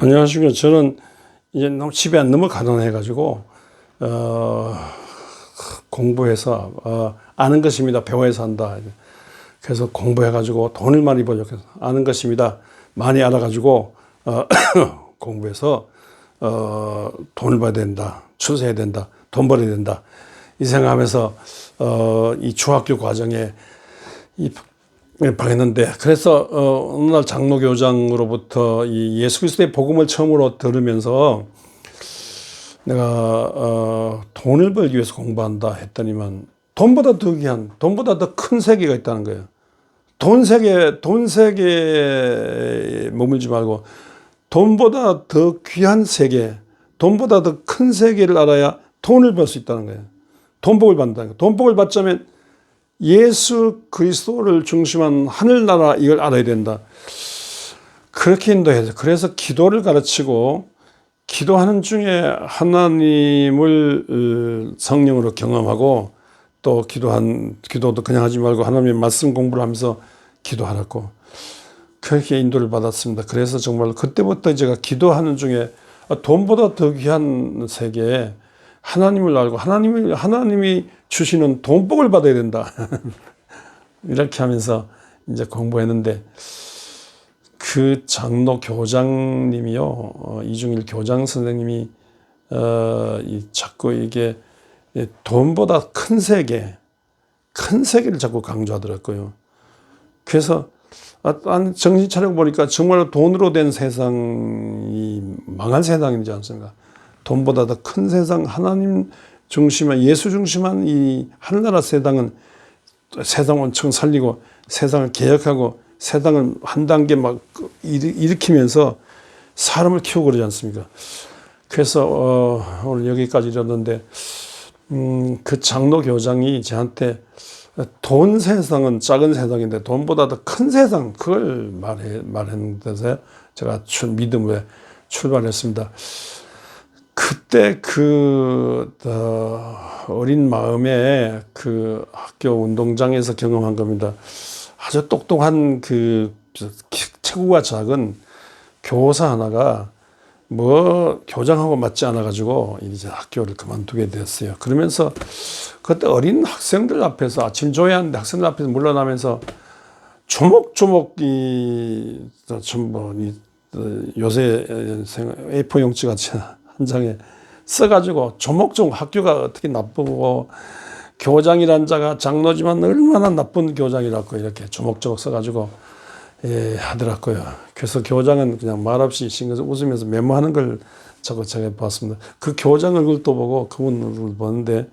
안녕하십니까. 저는 이제 너무 집에 너무 가난해가지고, 공부해서, 아는 것입니다. 배워서 한다. 그래서 공부해가지고 돈을 많이 벌려고 해서 아는 것입니다. 많이 알아가지고, 공부해서, 돈을 벌어야 된다. 출세해야 된다. 돈 벌어야 된다. 이 생각하면서, 이 중학교 과정에 방했는데, 그래서 어느 날 장로교장으로부터 이 예수 그리스도의 복음을 처음으로 들으면서 내가 돈을 벌기 위해서 공부한다 했더니만 돈보다 더 귀한, 돈보다 더 큰 세계가 있다는 거예요. 돈 세계에 머물지 말고 돈보다 더 귀한 세계, 돈보다 더 큰 세계를 알아야 돈을 벌 수 있다는 거예요. 돈복을 받는다는 거예요. 돈복을 받자면 예수 그리스도를 중심한 하늘나라, 이걸 알아야 된다. 그렇게 인도해서, 그래서 기도를 가르치고, 기도하는 중에 하나님을 성령으로 경험하고, 또 기도도 그냥 하지 말고 하나님의 말씀 공부를 하면서 기도하라고, 그렇게 인도를 받았습니다. 그래서 정말 그때부터 제가 기도하는 중에 돈보다 더 귀한 세계에 하나님을 알고, 하나님이 주시는 돈복을 받아야 된다. 이렇게 하면서 이제 공부했는데, 그 장로 교장님이요, 이중일 교장 선생님이, 자꾸 이게 돈보다 큰 세계를 자꾸 강조하더라고요. 그래서 정신 차려 보니까 정말 돈으로 된 세상이 망할 세상이지 않습니까? 돈보다 더 큰 세상, 하나님 중심한, 예수 중심한 이 하늘나라 세상은 세상을 엄청 살리고 세상을 개혁하고 세상을 한 단계 막 일으키면서 사람을 키우고 그러지 않습니까? 그래서 오늘 여기까지 이뤘는데, 그 장로 교장이 저한테 돈 세상은 작은 세상인데 돈보다 더 큰 세상, 그걸 말했는데 제가 믿음에 출발했습니다. 그때 어린 마음에 그 학교 운동장에서 경험한 겁니다. 아주 똑똑한 체구가 작은 교사 하나가 교장하고 맞지 않아가지고 이제 학교를 그만두게 됐어요. 그러면서 그때 어린 학생들 앞에서, 아침 조회하는데 학생들 앞에서 물러나면서 조목조목 요새 A4 용지 같이 한 장에 써가지고 조목조목 학교가 어떻게 나쁘고 교장이란 자가 장로지만 얼마나 나쁜 교장이라고 이렇게 조목조목 써가지고 하더라고요. 그래서 교장은 그냥 말없이 웃으면서 메모하는 걸 제가 봤습니다. 그 교장 얼굴도 보고 그분 얼굴을 보는데,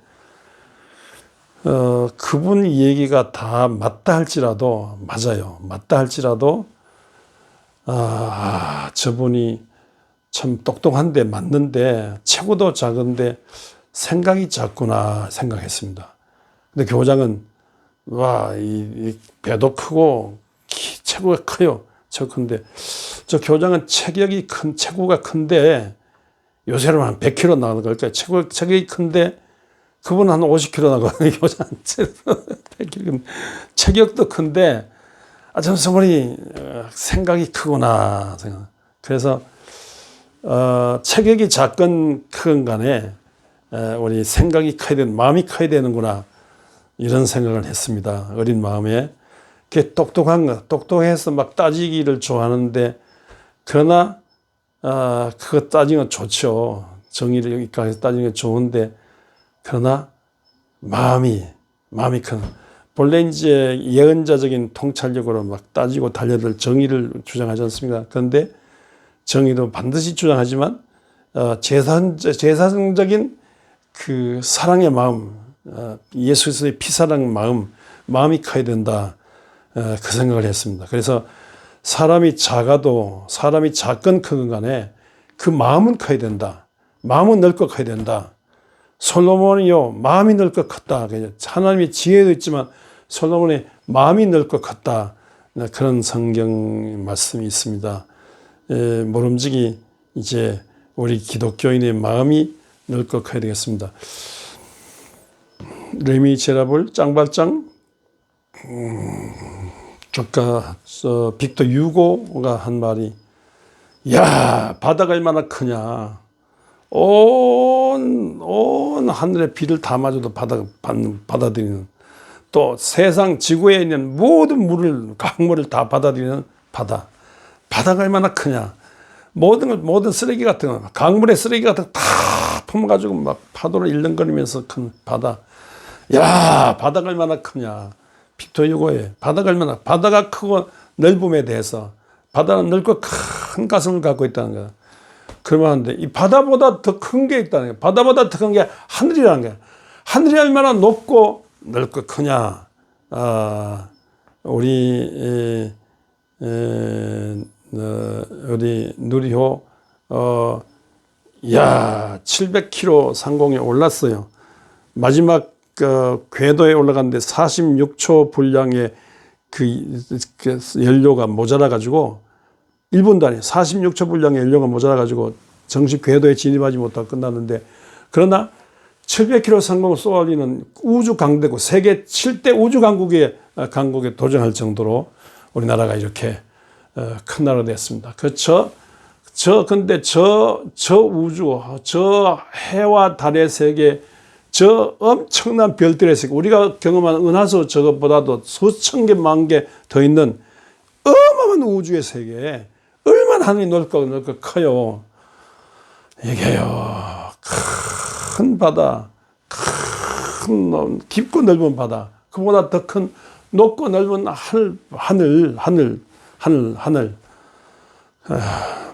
그분 얘기가 다 맞다 할지라도, 맞아요. 맞다 할지라도, 저분이 참 똑똑한데 맞는데 체구도 작은데 생각이 작구나 생각했습니다. 근데 교장은 이 배도 크고 체구가 커요. 큰데 저 교장은 체구가 큰데 요새로 한 100kg 나가는 걸까요? 체격이 큰데 그분은 한 50kg 나가거든요. 교장 100kg. 체격도 큰데 저분이 생각이 크구나 생각. 그래서 체격이 작건 크건 간에 우리 생각이 커야 되는, 마음이 커야 되는구나, 이런 생각을 했습니다. 어린 마음에. 그게 똑똑해서 막 따지기를 좋아하는데, 그러나 그거 따지는 건 좋죠. 정의를 여기까지 따지는 게 좋은데, 그러나 마음이 큰, 본래 이제 예언자적인 통찰력으로 막 따지고 달려들 정의를 주장하지 않습니까? 그런데 정의도 반드시 주장하지만 제사성적인 그 사랑의 마음, 예수 그리스도의 피사랑 마음이 커야 된다, 그 생각을 했습니다. 그래서 사람이 작건 크건 간에 그 마음은 커야 된다. 마음은 넓고 커야 된다. 솔로몬이요, 마음이 넓고 컸다. 하나님의 지혜도 있지만 솔로몬의 마음이 넓고 컸다. 그런 성경 말씀이 있습니다. 모름지기 이제 우리 기독교인의 마음이 넓고 커야 되겠습니다. 레미 제라블 짱발짱 작가 빅터 유고가 한 말이 야, 바다가 얼마나 크냐. 온 하늘의 비를 담아줘도 받아들이는, 또 세상 지구에 있는 모든 물을, 강물을 다 받아들이는 바다. 바다가 얼마나 크냐. 모든 쓰레기 같은 거, 강물의 쓰레기 같은 거 다 품어가지고 막 파도를 일렁거리면서 큰 바다. 야, 바다가 얼마나 크냐. 빅토르 휴고의 바다가 크고 넓음에 대해서, 바다는 넓고 큰 가슴을 갖고 있다는 거야. 그러면 안 돼. 이 바다보다 더 큰 게 있다는 거야. 바다보다 더 큰 게 하늘이라는 거야. 하늘이 얼마나 높고 넓고 크냐. 우리 누리호 700km 상공에 올랐어요. 마지막 궤도에 올라갔는데 46초 분량의 그 연료가 모자라 가지고 1분도 아니에요. 46초 분량의 연료가 모자라 가지고 정식 궤도에 진입하지 못하고 끝났는데, 그러나 700km 상공을 쏘아올리는 우주 강대국, 세계 7대 우주 강국에 도전할 정도로 우리나라가 이렇게 큰 나라가 됐습니다. 근데 저 우주, 저 해와 달의 세계, 저 엄청난 별들의 세계, 우리가 경험한 은하수 저것보다도 수천 개, 만 개 더 있는 어마어마한 우주의 세계에 얼마나 하늘이 넓고 커요. 이게요, 큰 바다, 깊고 넓은 바다, 그보다 더 큰 높고 넓은 하늘.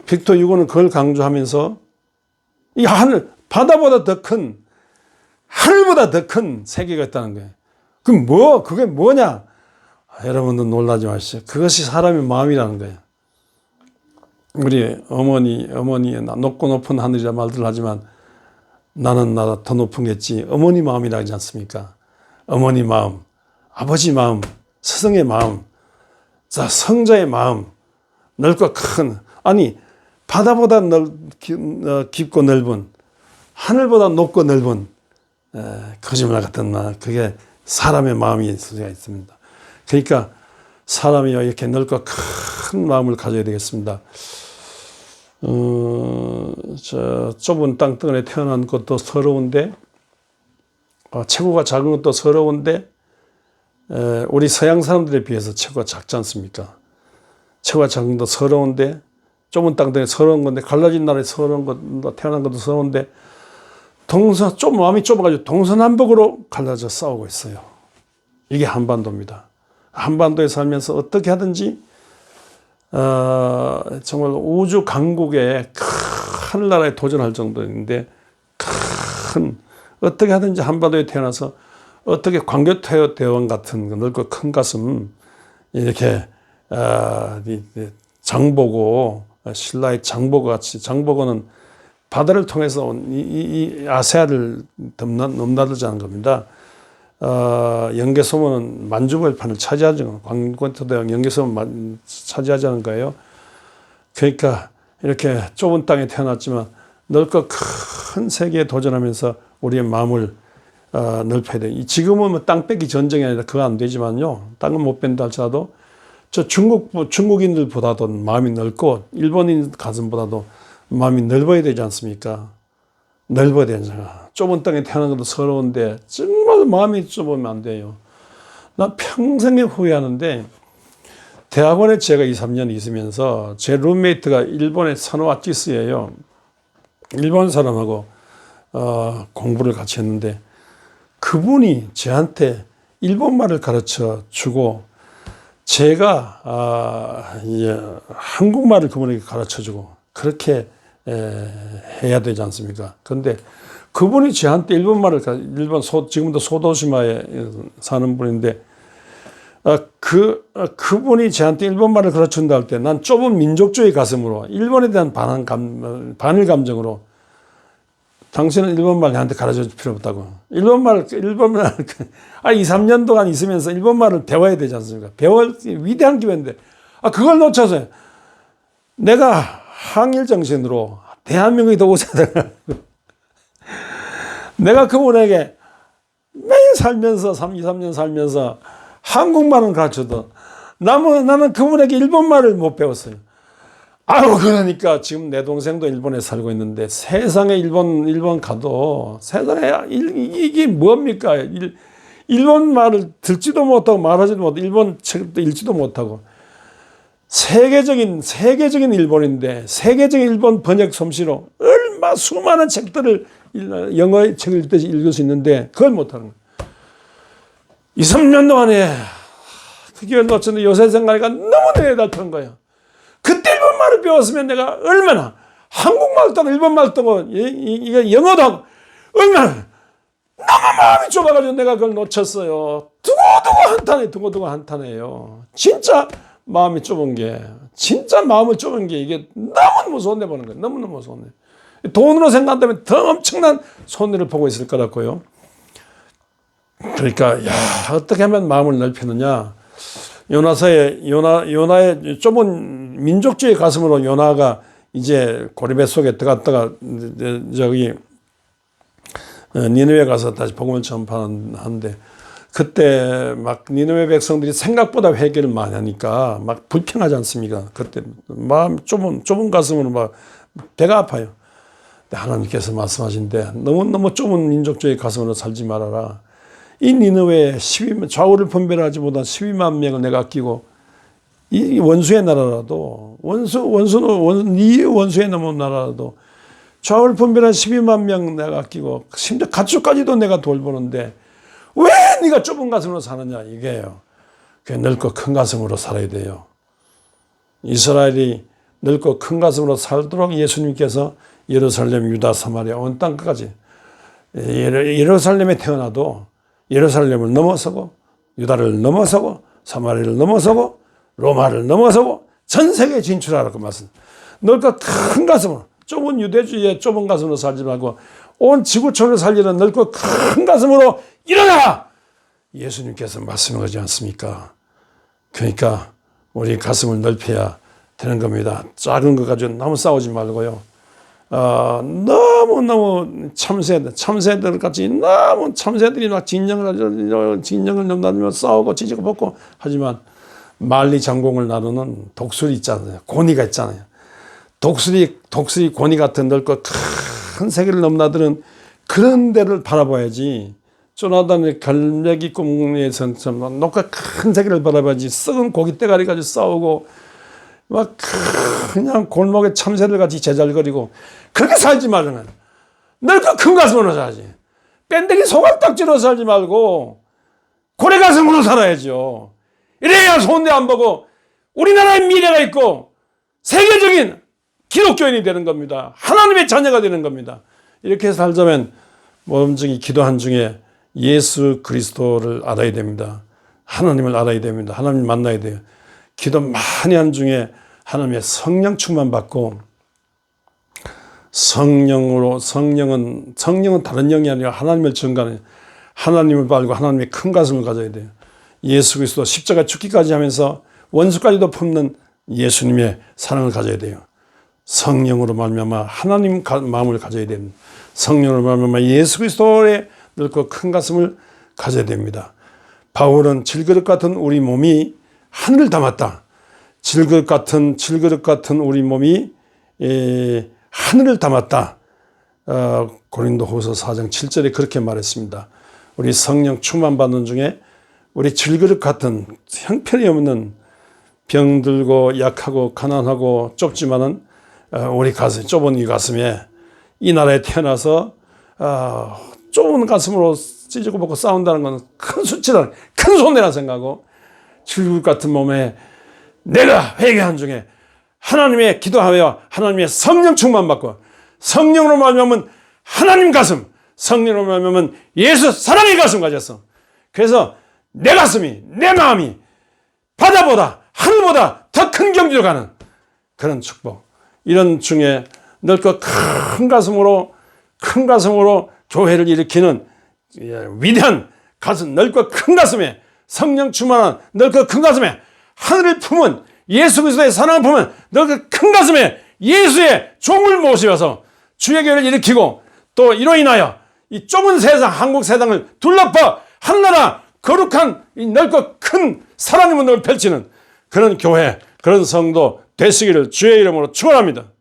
빅토르 휴고는 그걸 강조하면서 이 바다보다 더 큰, 하늘보다 더 큰 세계가 있다는 거예요. 그게 뭐냐? 여러분도 놀라지 마시죠. 그것이 사람의 마음이라는 거예요. 우리 어머니 높고 높은 하늘이라 말들 하지만 나는 나다 더 높은겠지. 어머니 마음이라 하지 않습니까? 어머니 마음, 아버지 마음, 스승의 마음, 자, 성자의 마음, 넓고 큰, 아니 바다보다 깊고 넓은, 하늘보다 높고 넓은 거짓말 같은 말, 그게 사람의 마음이 수가 있습니다. 그러니까 사람이 이렇게 넓고 큰 마음을 가져야 되겠습니다. 저 좁은 땅덩어리에 태어난 것도 서러운데, 체구가 작은 것도 서러운데, 우리 서양 사람들에 비해서 체구가 작지 않습니까? 체구가 작은 것도 서러운데, 좁은 땅덩어리 서러운 건데, 갈라진 나라에 서러운 것, 태어난 것도 서러운데, 마음이 좁아가지고 동서남북으로 갈라져 싸우고 있어요. 이게 한반도입니다. 한반도에 살면서 어떻게 하든지 정말 우주 강국의 큰 나라에 도전할 정도인데, 어떻게 하든지 한반도에 태어나서 어떻게 광교태여 대왕 같은 넓고 큰 가슴, 이렇게 장보고, 신라의 장보고 같이, 장보고는 바다를 통해서 온 이 아시아를 넘나들자는 겁니다. 영계소문은 만주벌판을 차지하죠. 광교태대왕 영계소문 차지하자는 거예요. 그러니까 이렇게 좁은 땅에 태어났지만 넓고 큰 세계에 도전하면서 우리의 마음을 넓혀야 돼요. 지금은 뭐 땅 뺏기 전쟁이 아니라 그거 안 되지만요. 땅은 못 뺀다 할지라도 저 중국인들보다도 마음이 넓고 일본인 가슴보다도 마음이 넓어야 되지 않습니까? 넓어야 되잖아. 좁은 땅에 태어난 것도 서러운데 정말 마음이 좁으면 안 돼요. 나 평생에 후회하는데, 대학원에 제가 2, 3년 있으면서 제 룸메이트가 일본의 사노아 찌스예요. 일본 사람하고 공부를 같이 했는데, 그분이 저한테 일본말을 가르쳐 주고, 제가 한국말을 그분에게 가르쳐 주고, 그렇게 해야 되지 않습니까? 그런데 그분이 저한테 지금도 소도시마에 사는 분인데, 그분이 저한테 일본말을 가르친다 할 때 난 좁은 민족주의 가슴으로, 일본에 대한 반일 감정으로, 당신은 일본말 나한테 가르쳐 줄 필요 없다고. 일본말, 2, 3년 동안 있으면서 일본말을 배워야 되지 않습니까? 위대한 기회인데, 그걸 놓쳐서 내가 항일 정신으로 대한민국이 더 우세하다. 내가 그분에게 매일 살면서 2, 3년 살면서 한국말은 가르쳐도 나는 그분에게 일본말을 못 배웠어요. 아유, 그러니까 지금 내 동생도 일본에 살고 있는데 세상에 일본 가도 세상에 이게 뭡니까? 일본 말을 듣지도 못하고 말하지도 못하고 일본 책도 읽지도 못하고 세계적인 일본인데 세계적인 일본 번역 솜씨로 얼마 수많은 책들을 영어의 책을 읽듯이 읽을 수 있는데 그걸 못하는 거예요. 2, 3년 동안에 그 기회를 놓쳤는데 요새 생각하니까 너무 내에 닳던 거예요. 그때 일본말을 배웠으면 내가 얼마나 한국말도 하고 일본말도 하고 이게 영어도 하고 얼마나 너무 마음이 좁아가지고 내가 그걸 놓쳤어요. 두고두고 한탄해요. 진짜 마음이 좁은 게 진짜 마음을 좁은 게 이게 너무 무서운데 보는 거예요. 너무너무 무서운데 돈으로 생각한다면 더 엄청난 손해를 보고 있을 것 같고요. 그러니까 어떻게 하면 마음을 넓히느냐. 요나의 좁은 민족주의 가슴으로 요나가 이제 고리배 속에 들어갔다가 저기 니느웨 가서 다시 복음을 전파하는데 그때 막 니느웨 백성들이 생각보다 회개를 많이 하니까 막 불평하지 않습니까? 그때 마음 좁은 가슴으로 막 배가 아파요. 하나님께서 말씀하신데 너무 좁은 민족주의 가슴으로 살지 말아라. 이 니느웨에 좌우를 분별하지 못한 12만 명을 내가 아끼고 이 원수의 나라라도 네 원수의 넘은 나라라도 좌우를 분별한 12만 명 내가 아끼고 심지어 가축까지도 내가 돌보는데 왜 네가 좁은 가슴으로 사느냐 이게요. 그게 넓고 큰 가슴으로 살아야 돼요. 이스라엘이 넓고 큰 가슴으로 살도록 예수님께서 예루살렘, 유다, 사마리아 온 땅까지 예루살렘에 태어나도 예루살렘을 넘어서고 유다를 넘어서고 사마리아를 넘어서고 로마를 넘어서고 전 세계에 진출하라고 말씀. 넓고 큰 가슴으로 좁은 유대주의의 좁은 가슴으로 살지 말고 온 지구촌을 살리는 넓고 큰 가슴으로 일어나라! 예수님께서 말씀하지 않습니까? 그러니까 우리 가슴을 넓혀야 되는 겁니다. 작은 것 가지고 너무 싸우지 말고요. 너무 참새들 같이 너무 참새들이 막 진영을 넘나들며 싸우고 찢고 벗고 하지만 만리 장공을 나누는 독수리 있잖아요. 고니가 있잖아요. 독수리 고니 같은 넓고 큰 세계를 넘나드는 그런 데를 바라봐야지. 조나단의 갈매기 꿈에서는 높고 큰 세계를 바라봐야지. 썩은 고기 떼가리 가지고 싸우고 막 그냥 골목에 참새들 같이 제잘거리고 그렇게 살지 말라는 넓고 큰 가슴으로 살아야지. 뺀데기 소갈딱지로 살지 말고 고래 가슴으로 살아야죠. 이래야 손대 안 보고 우리나라의 미래가 있고 세계적인 기독교인이 되는 겁니다. 하나님의 자녀가 되는 겁니다. 이렇게 살자면 모범적인 기도한 중에 예수 그리스도를 알아야 됩니다. 하나님을 알아야 됩니다. 하나님 만나야 돼요. 기도 많이 한 중에 하나님의 성령 충만 받고 성령은 다른 영이 아니라 하나님을 증거하는 하나님을 알고 하나님의 큰 가슴을 가져야 돼요. 예수 그리스도 십자가 죽기까지 하면서 원수까지도 품는 예수님의 사랑을 가져야 돼요. 성령으로 말미암아 하나님 마음을 가져야 됩니다. 성령으로 말미암아 예수 그리스도의 넓고 큰 가슴을 가져야 됩니다. 바울은 질그릇 같은 우리 몸이 하늘을 담았다. 질그릇 같은 우리 몸이 하늘을 담았다. 고린도후서 4장 7절에 그렇게 말했습니다. 우리 성령 충만 받는 중에 우리 질그릇 같은 형편이 없는 병들고 약하고 가난하고 좁지만은 우리 가슴 좁은 이 가슴에 이 나라에 태어나서 좁은 가슴으로 찢고 벗고 싸운다는 건 큰 수치다, 큰 손해라 생각하고 질그릇 같은 몸에 내가 회개한 중에 하나님의 기도하여 하나님의 성령 충만 받고 성령으로 말미암은 하나님 가슴, 성령으로 말미암은 예수 사랑의 가슴 가졌어. 그래서 내 가슴이 내 마음이 바다보다 하늘보다 더 큰 경지로 가는 그런 축복. 이런 중에 넓고 큰 가슴으로 교회를 일으키는 위대한 가슴, 넓고 큰 가슴에 성령 충만한 넓고 큰 가슴에 하늘을 품은 예수 그리스도의 사랑을 품은 넓고 큰 가슴에 예수의 종을 모셔서 주의 교회를 일으키고 또 이로 인하여 이 좁은 세상, 한국 세상을 둘러봐 한나라 거룩한 이 넓고 큰 사랑의 문을 펼치는 그런 교회, 그런 성도, 되시기를 주의 이름으로 축원합니다.